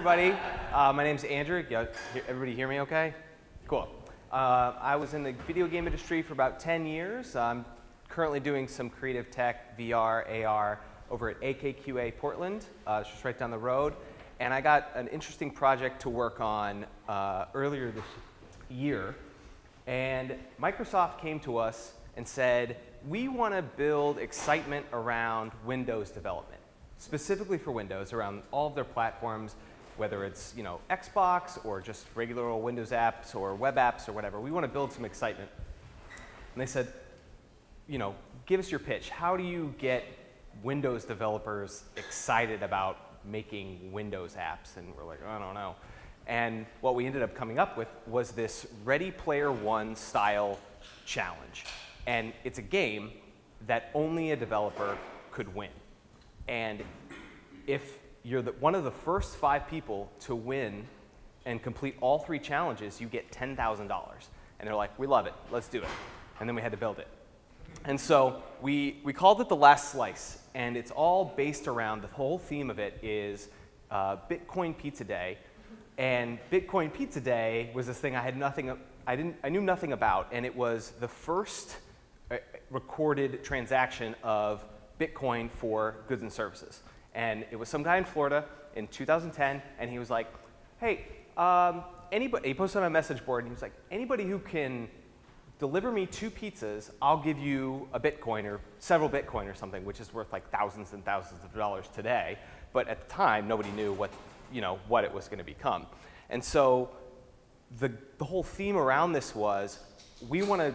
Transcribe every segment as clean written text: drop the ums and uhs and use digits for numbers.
everybody. My name's Andrew. Everybody hear me okay? Cool. I was in the video game industry for about 10 years. I'm currently doing some creative tech, VR, AR, over at AKQA Portland. It's just right down the road. And I got an interesting project to work on earlier this year. And Microsoft came to us and said, we want to build excitement around Windows development. Specifically for Windows, around all of their platforms, whether it's Xbox or just regular old Windows apps or web apps or whatever. We want to build some excitement. And they said, give us your pitch. How do you get Windows developers excited about making Windows apps? And we're like, I don't know. And what we ended up coming up with was this Ready Player One style challenge. And it's a game that only a developer could win. And if you're one of the first 5 people to win and complete all 3 challenges, you get $10,000. And they're like, we love it, let's do it. And then we had to build it. And so we called it The Last Slice. And it's all based around, the whole theme of it is Bitcoin Pizza Day. And Bitcoin Pizza Day was this thing I knew nothing about. And it was the first recorded transaction of Bitcoin for goods and services. And it was some guy in Florida in 2010, and he was like, hey, anybody, he posted on a message board, and he was like, anybody who can deliver me 2 pizzas, I'll give you a Bitcoin or several Bitcoin or something, which is worth like thousands and thousands of dollars today. But at the time, nobody knew what it was going to become. And so the whole theme around this was, we want to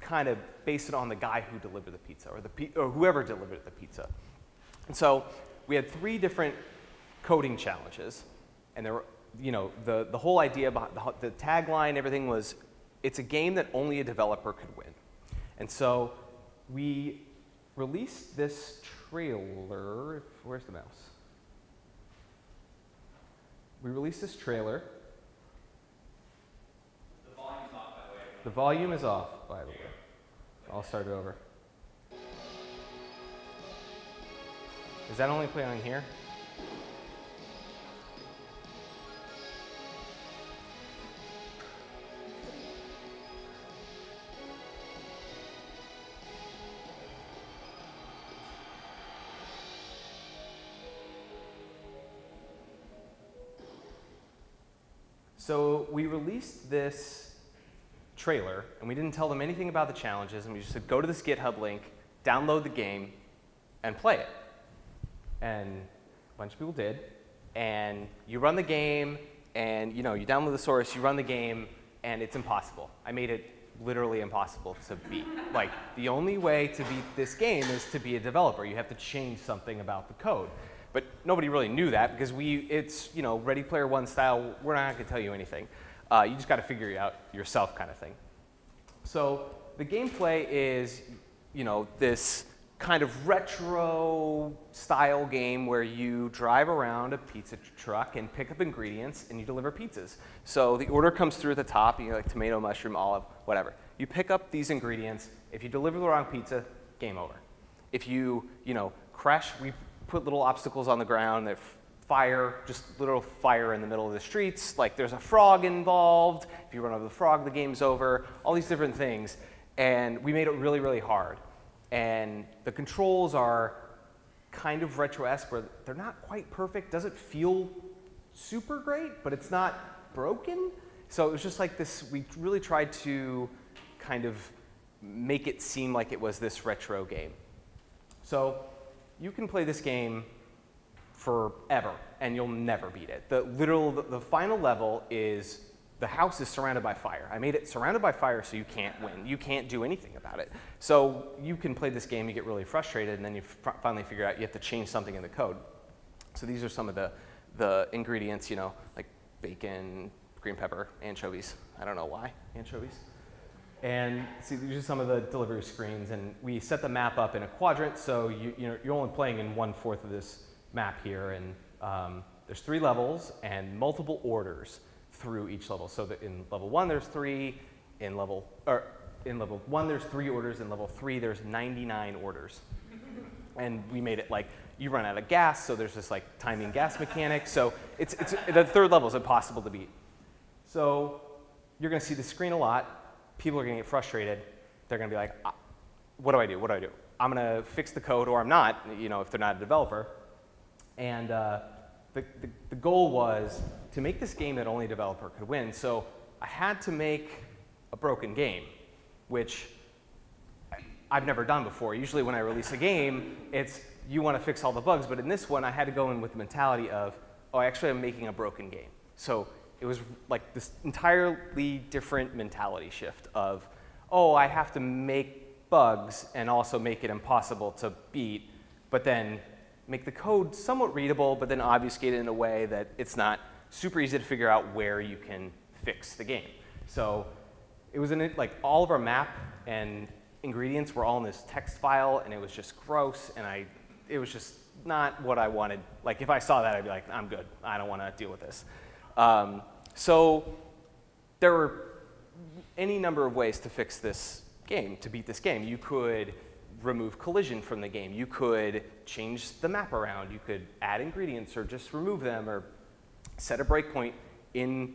kind of base it on the guy who delivered the pizza, or whoever delivered the pizza. And so we had 3 different coding challenges, and there were, the whole idea behind the tagline, everything was, it's a game that only a developer could win. And so we released this trailer. Where's the mouse? We released this trailer. The volume's off, by the way. The volume is off, by the way. I'll start it over. Is that only playing on here? So we released this trailer, and we didn't tell them anything about the challenges, and we just said, go to this GitHub link, download the game, and play it. And a bunch of people did. And you run the game, and you download the source, you run the game, and it's impossible. I made it literally impossible to beat. Like, the only way to beat this game is to be a developer. You have to change something about the code. But nobody really knew that, because it's Ready Player One style. We're not going to tell you anything. You just got to figure it out yourself, kind of thing. So the gameplay is, this kind of retro style game where you drive around a pizza truck and pick up ingredients and you deliver pizzas. So the order comes through at the top, like tomato, mushroom, olive, whatever. You pick up these ingredients. If you deliver the wrong pizza, game over. If you, crash, we put little obstacles on the ground that fire, just literal fire in the middle of the streets. Like there's a frog involved. If you run over the frog, the game's over. All these different things. And we made it really, really hard. And the controls are kind of retro-esque, where they're not quite perfect. Doesn't feel super great, but it's not broken. So it was just like this, we really tried to kind of make it seem like it was this retro game. So you can play this game forever, and you'll never beat it. The final level is, the house is surrounded by fire. I made it surrounded by fire so you can't win. You can't do anything about it. So you can play this game, you get really frustrated, and then you finally figure out you have to change something in the code. So these are some of the ingredients, like bacon, green pepper, anchovies. I don't know why, anchovies. And see, these are some of the delivery screens, and we set the map up in a quadrant, so you're only playing in 1/4 of this map here, and there's 3 levels and multiple orders through each level. So that in level 1 there's 3, in level 1 there's 3 orders, in level 3 there's 99 orders. And we made it like you run out of gas, so there's this like timing gas mechanic. So it's the third level is impossible to beat. So you're going to see the screen a lot. People are going to get frustrated. They're going to be like, what do I do? What do I do? I'm going to fix the code, or I'm not, you know, if they're not a developer. And the goal was to make this game that only a developer could win. So I had to make a broken game, which I've never done before. Usually when I release a game, it's you want to fix all the bugs. But in this one, I had to go in with the mentality of, oh, actually I'm making a broken game. So it was like this entirely different mentality shift of, oh, I have to make bugs and also make it impossible to beat, but then make the code somewhat readable, but then obfuscate it in a way that it's not super easy to figure out where you can fix the game. So it was in it, like all of our map and ingredients were all in this text file, and it was just gross, and it was just not what I wanted. Like if I saw that, I'd be like, I'm good. I don't want to deal with this. So there were any number of ways to fix this game, to beat this game. You could remove collision from the game. You could change the map around. You could add ingredients or just remove them, or set a breakpoint in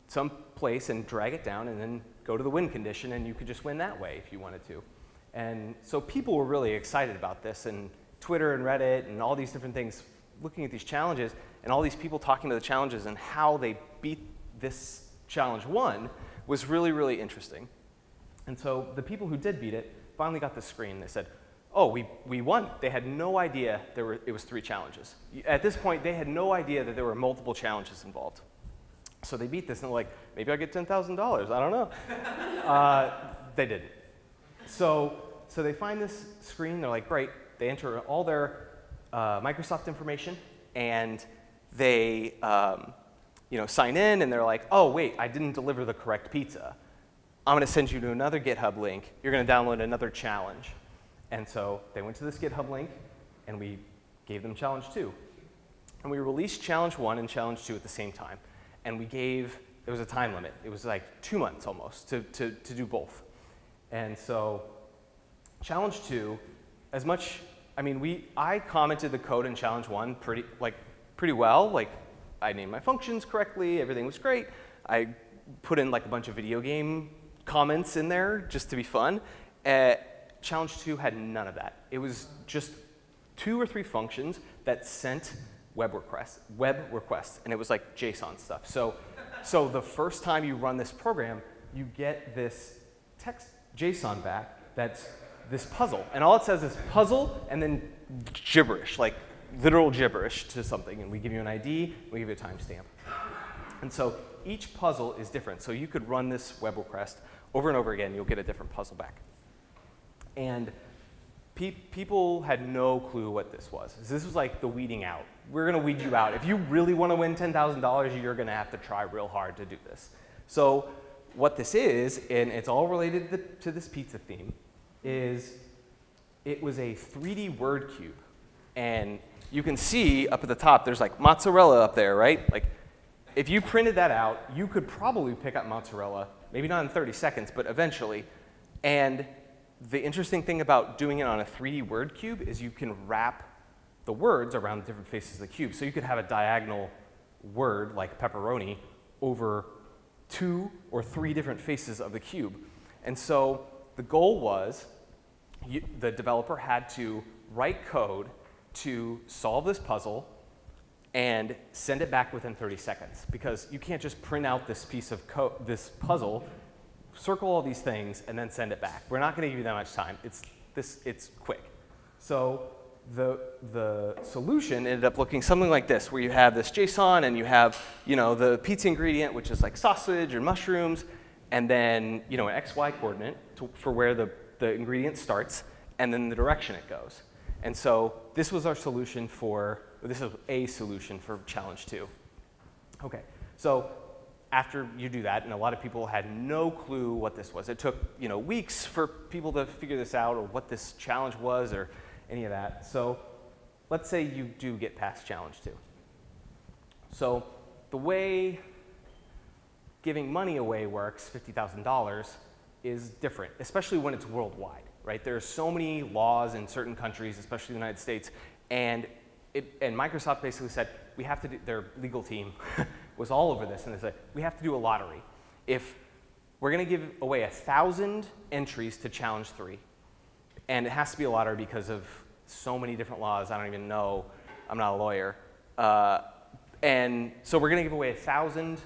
some place and drag it down and then go to the win condition, and you could just win that way if you wanted to. And so people were really excited about this, and Twitter and Reddit and all these different things looking at these challenges, and all these people talking to the challenges and how they beat this challenge one was really, really interesting. And so the people who did beat it finally got the screen. They said, oh, we won. They had no idea it was 3 challenges. At this point, they had no idea that there were multiple challenges involved. So they beat this, and they're like, maybe I'll get $10,000. I don't know. They didn't. So they find this screen. They're like, great. They enter all their Microsoft information, and they sign in, and they're like, oh, wait, I didn't deliver the correct pizza. I'm going to send you to another GitHub link. You're going to download another challenge. And so they went to this GitHub link, and we gave them challenge 2. And we released challenge 1 and challenge 2 at the same time. And there was a time limit. It was like 2 months almost to do both. And so challenge 2, I commented the code in challenge 1 pretty well. Like, I named my functions correctly. Everything was great. I put in like a bunch of video game comments in there just to be fun. Challenge 2 had none of that. It was just 2 or 3 functions that sent web requests, and it was like JSON stuff. So the first time you run this program, you get this text JSON back that's this puzzle, and all it says is puzzle and then gibberish, like literal gibberish to something, and we give you an ID, we give you a timestamp. And so each puzzle is different. So you could run this web request over and over again, you'll get a different puzzle back. And people had no clue what this was. This was like the weeding out. We're going to weed you out. If you really want to win $10,000, you're going to have to try real hard to do this. So what this is, and it's all related to this pizza theme, is it was a 3D word cube. And you can see up at the top, there's like mozzarella up there, right? Like, if you printed that out, you could probably pick up mozzarella, maybe not in 30 seconds, but eventually. And the interesting thing about doing it on a 3D word cube is you can wrap the words around the different faces of the cube. So you could have a diagonal word, like pepperoni, over 2 or 3 different faces of the cube. And so the goal was the developer had to write code to solve this puzzle and send it back within 30 seconds, because you can't just print out this piece of code, this puzzle, circle all these things, and then send it back. We're not going to give you that much time. It's quick. So the solution ended up looking something like this, where you have this JSON, and you have the pizza ingredient, which is like sausage or mushrooms, and then an XY coordinate for where the ingredient starts, and then the direction it goes. And so this was our solution this is a solution for challenge 2. Okay, so after you do that, and a lot of people had no clue what this was. It took weeks for people to figure this out, or what this challenge was, or any of that. So let's say you do get past challenge 2. So the way giving money away works, $50,000, is different, especially when it's worldwide, right? There are so many laws in certain countries, especially the United States, and and Microsoft basically said, we have to do, their legal team was all over this, and they said, we have to do a lottery. If we're going to give away 1,000 entries to challenge 3, and it has to be a lottery because of so many different laws, I don't even know, I'm not a lawyer. And so we're going to give away 1,000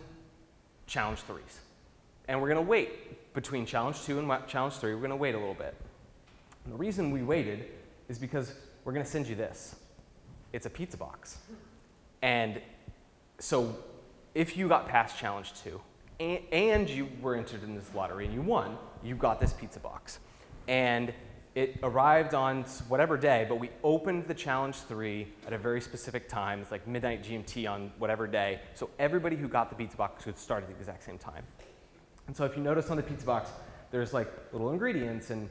challenge 3s. And we're going to wait between challenge 2 and challenge 3, we're going to wait a little bit. And the reason we waited is because we're going to send you this. It's a pizza box. And so if you got past challenge 2 and you were entered in this lottery and you won, you got this pizza box. And it arrived on whatever day, but we opened the challenge 3 at a very specific time. It's like midnight GMT on whatever day. So everybody who got the pizza box could start at the exact same time. And so if you notice on the pizza box, there's like little ingredients, and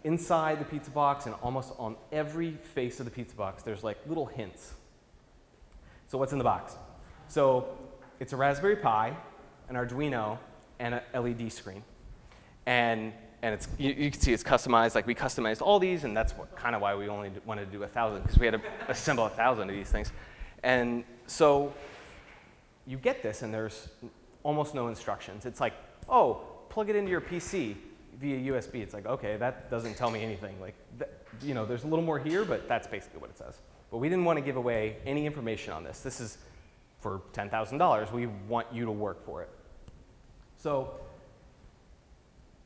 inside the pizza box and almost on every face of the pizza box, there's like little hints. So what's in the box? So it's a Raspberry Pi, an Arduino, and an LED screen. And it's, you can see it's customized. Like, we customized all these, and that's kind of why we only wanted to do 1,000, because we had to assemble 1,000 of these things. And so you get this, and there's almost no instructions. It's like, oh, plug it into your PC via USB. It's like, okay, that doesn't tell me anything. Like, you know, there's a little more here, but that's basically what it says. But we didn't want to give away any information on this. This is for $10,000. We want you to work for it. So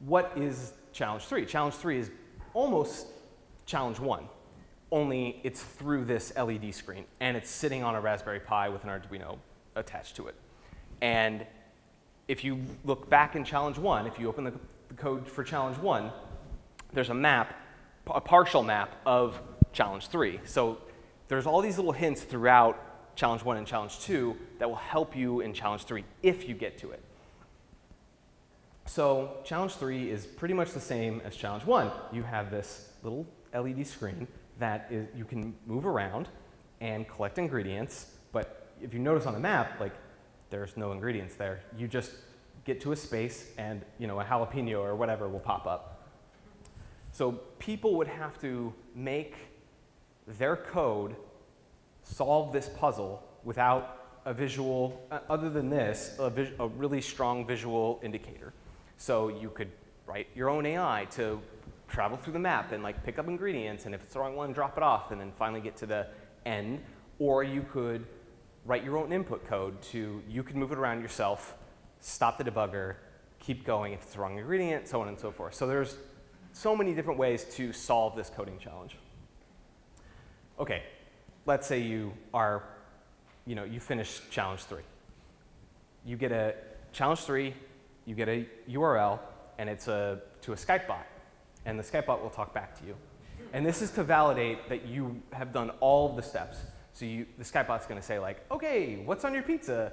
what is challenge 3? Challenge 3 is almost challenge 1, only it's through this LED screen, and it's sitting on a Raspberry Pi with an Arduino attached to it. And if you look back in challenge 1, if you open the code for challenge 1, there's a map, a partial map of challenge 3. So there's all these little hints throughout challenge 1 and challenge 2 that will help you in challenge 3 if you get to it. So challenge 3 is pretty much the same as challenge 1. You have this little LED screen that is, you can move around and collect ingredients, but if you notice on the map, like, there's no ingredients there. You just get to a space and, you know, a jalapeno or whatever will pop up. So people would have to make their code solve this puzzle without a visual, other than this, a really strong visual indicator. So you could write your own AI to travel through the map and like pick up ingredients, and if it's the wrong one, drop it off and then finally get to the end. Or you could write your own input code to, you could move it around yourself, stop the debugger, keep going if it's the wrong ingredient, so on and so forth. So there's so many different ways to solve this coding challenge. Okay, let's say you are, you know, you finish challenge 3. You get a challenge 3, you get a URL, and it's to a Skype bot, and the Skype bot will talk back to you. And this is to validate that you have done all of the steps. So the Skype bot's going to say, like, okay, what's on your pizza?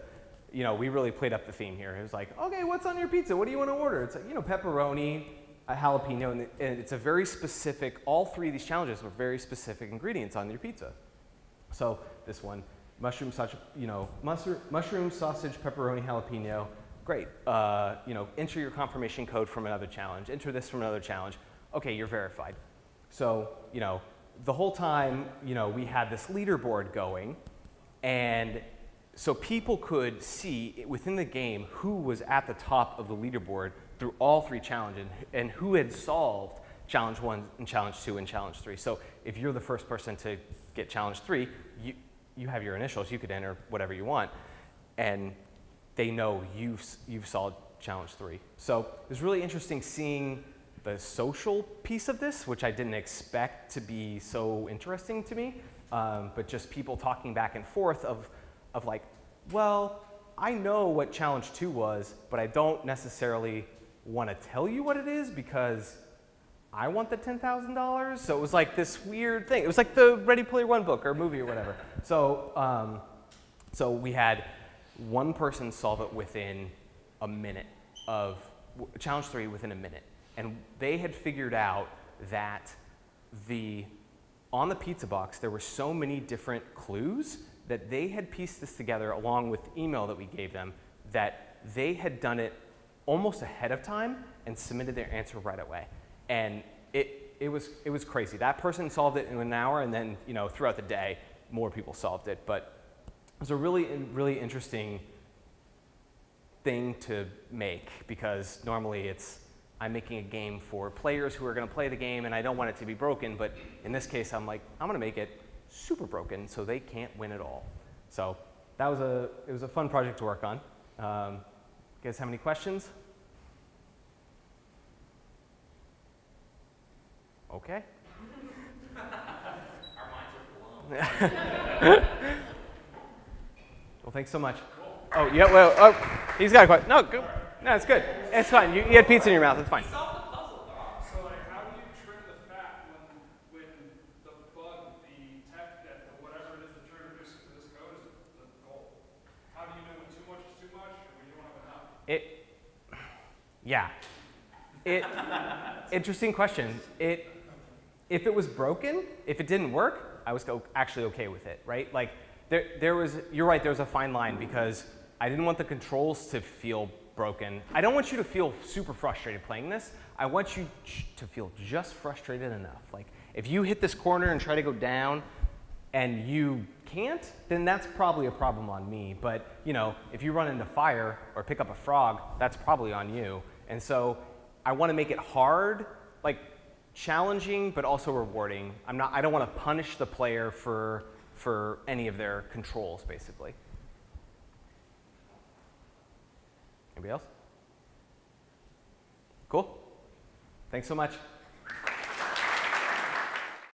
You know, we really played up the theme here. It was like, okay, what's on your pizza? What do you want to order? It's like, you know, pepperoni, a jalapeno, and it's a very specific, all 3 of these challenges were very specific ingredients on your pizza. So this one, mushroom sausage, mushroom sausage, pepperoni, jalapeno. Great. You know, enter your confirmation code from another challenge. Enter this from another challenge. Okay, you're verified. So, you know, the whole time, you know, we had this leaderboard going, and so people could see within the game who was at the top of the leaderboard through all 3 challenges and who had solved challenge 1 and challenge 2 and challenge 3. So if you're the first person to get challenge 3, you have your initials. You could enter whatever you want, and they know you've solved challenge 3. So it was really interesting seeing the social piece of this, which I didn't expect to be so interesting to me, but just people talking back and forth of like, well, I know what challenge 2 was, but I don't necessarily want to tell you what it is because I want the $10,000. So it was like this weird thing. It was like the Ready Player One book or movie or whatever. So, so we had one person solve it within a minute of challenge 3 within a minute. And they had figured out that on the pizza box, there were so many different clues that they had pieced this together along with the email that we gave them, that they had done it almost ahead of time and submitted their answer right away. And it was crazy. That person solved it in an hour, and then, you know, throughout the day, more people solved it. But it was a really interesting thing to make, because normally I'm making a game for players who are going to play the game, and I don't want it to be broken. But in this case, I'm like, I'm going to make it super broken so they can't win at all. So it was a fun project to work on. You guys have any questions? Okay. Our minds are blown. Well, thanks so much. Oh, yeah, well, oh, he's got a question. No, go. No, it's good. It's fine. You had pizza in your mouth. It's fine. Solve the puzzle, dog. So, like, how do you trim the fat when the bug, the tech debt, or whatever it is that you're introducing to this code is the goal? How do you know when too much is too much and when you don't have enough? Interesting question. If it was broken, if it didn't work, I was actually okay with it, right? Like, you're right, there was a fine line, because I didn't want the controls to feel broken. I don't want you to feel super frustrated playing this. I want you to feel just frustrated enough. Like, if you hit this corner and try to go down and you can't, then that's probably a problem on me. But, you know, if you run into fire or pick up a frog, that's probably on you. And so I want to make it hard, like challenging, but also rewarding. I don't want to punish the player for any of their controls, basically. Anybody else? Cool. Thanks so much.